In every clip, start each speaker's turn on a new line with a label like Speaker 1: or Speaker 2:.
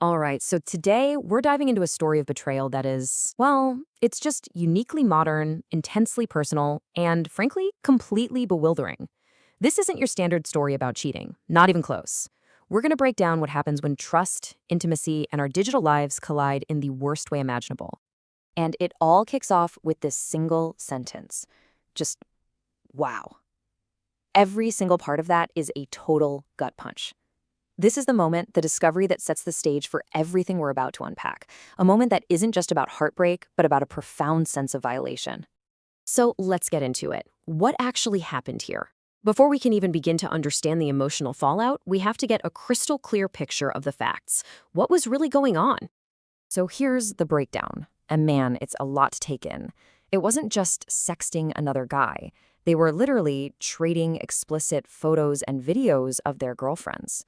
Speaker 1: All right, so today we're diving into a story of betrayal that is, well, it's just uniquely modern, intensely personal, and frankly, completely bewildering. This isn't your standard story about cheating, not even close. We're going to break down what happens when trust, intimacy, and our digital lives collide in the worst way imaginable. And it all kicks off with this single sentence. Just wow. Every single part of that is a total gut punch. This is the moment, the discovery that sets the stage for everything we're about to unpack. A moment that isn't just about heartbreak, but about a profound sense of violation. So let's get into it. What actually happened here? Before we can even begin to understand the emotional fallout, we have to get a crystal clear picture of the facts. What was really going on? So here's the breakdown. And man, it's a lot to take in. It wasn't just sexting another guy. They were literally trading explicit photos and videos of their girlfriends.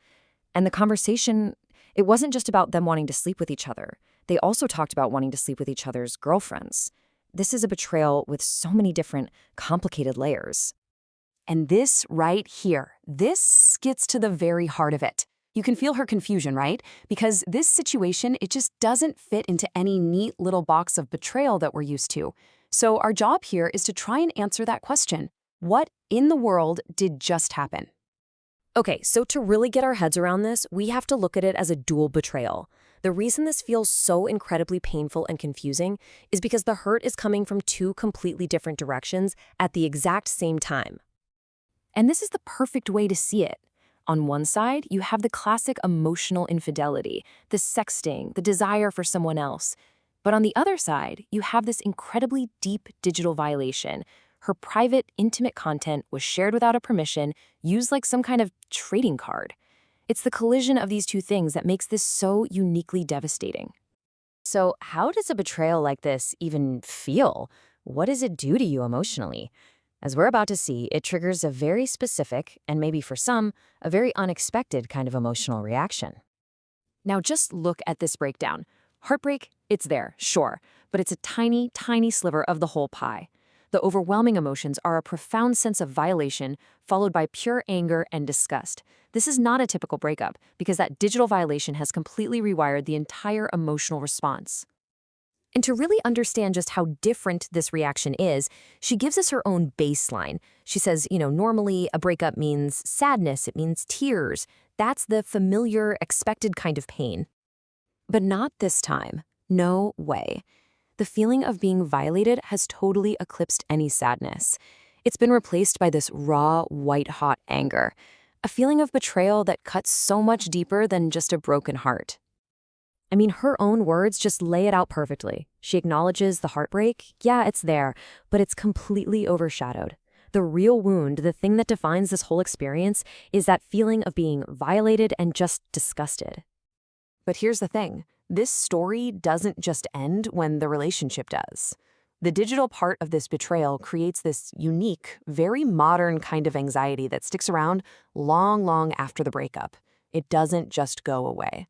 Speaker 1: And the conversation, it wasn't just about them wanting to sleep with each other. They also talked about wanting to sleep with each other's girlfriends. This is a betrayal with so many different, complicated layers. And this right here, this gets to the very heart of it. You can feel her confusion, right? Because this situation, it just doesn't fit into any neat little box of betrayal that we're used to. So our job here is to try and answer that question. What in the world did just happen? Okay, so to really get our heads around this, we have to look at it as a dual betrayal. The reason this feels so incredibly painful and confusing is because the hurt is coming from two completely different directions at the exact same time. And this is the perfect way to see it. On one side, you have the classic emotional infidelity, the sexting, the desire for someone else. But on the other side, you have this incredibly deep digital violation. Her private, intimate content was shared without a permission, used like some kind of trading card. It's the collision of these two things that makes this so uniquely devastating. So how does a betrayal like this even feel? What does it do to you emotionally? As we're about to see, it triggers a very specific, and maybe for some, a very unexpected kind of emotional reaction. Now just look at this breakdown. Heartbreak, it's there, sure, but it's a tiny, tiny sliver of the whole pie. The overwhelming emotions are a profound sense of violation, followed by pure anger and disgust. This is not a typical breakup, because that digital violation has completely rewired the entire emotional response. And to really understand just how different this reaction is, she gives us her own baseline. She says, normally a breakup means sadness, it means tears. That's the familiar, expected kind of pain. But not this time. No way. The feeling of being violated has totally eclipsed any sadness. It's been replaced by this raw, white-hot anger, a feeling of betrayal that cuts so much deeper than just a broken heart. I mean, her own words just lay it out perfectly. She acknowledges the heartbreak. Yeah, it's there, but it's completely overshadowed. The real wound, the thing that defines this whole experience, is that feeling of being violated and just disgusted. But here's the thing. This story doesn't just end when the relationship does. The digital part of this betrayal creates this unique, very modern kind of anxiety that sticks around long, long after the breakup. It doesn't just go away.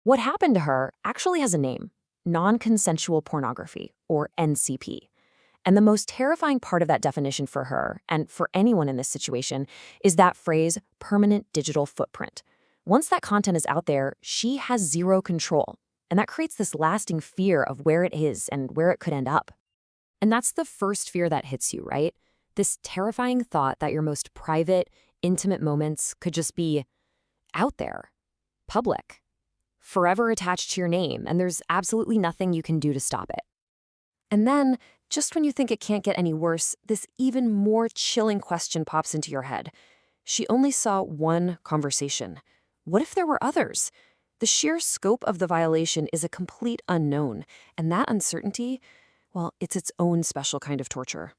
Speaker 1: What happened to her actually has a name: non-consensual pornography, or NCP. And the most terrifying part of that definition for her, and for anyone in this situation, is that phrase, permanent digital footprint. Once that content is out there, she has zero control. And that creates this lasting fear of where it is and where it could end up. And that's the first fear that hits you, right? This terrifying thought that your most private, intimate moments could just be out there, public, forever attached to your name, and there's absolutely nothing you can do to stop it. And then, just when you think it can't get any worse, this even more chilling question pops into your head. She only saw one conversation. What if there were others? The sheer scope of the violation is a complete unknown, and that uncertainty, well, it's its own special kind of torture.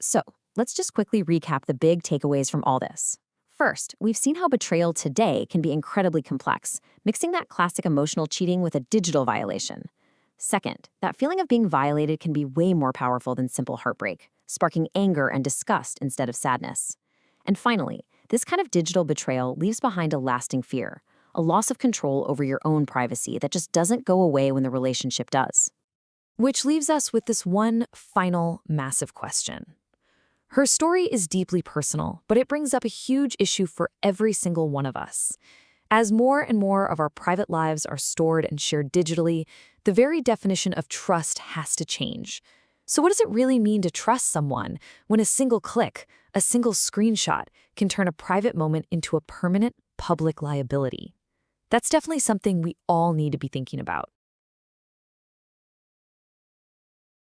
Speaker 1: So, let's just quickly recap the big takeaways from all this. First, we've seen how betrayal today can be incredibly complex, mixing that classic emotional cheating with a digital violation. Second, that feeling of being violated can be way more powerful than simple heartbreak, sparking anger and disgust instead of sadness. And finally, this kind of digital betrayal leaves behind a lasting fear, a loss of control over your own privacy that just doesn't go away when the relationship does. Which leaves us with this one final massive question. Her story is deeply personal, but it brings up a huge issue for every single one of us. As more and more of our private lives are stored and shared digitally, the very definition of trust has to change. So what does it really mean to trust someone when a single click, a single screenshot, can turn a private moment into a permanent public liability? That's definitely something we all need to be thinking about.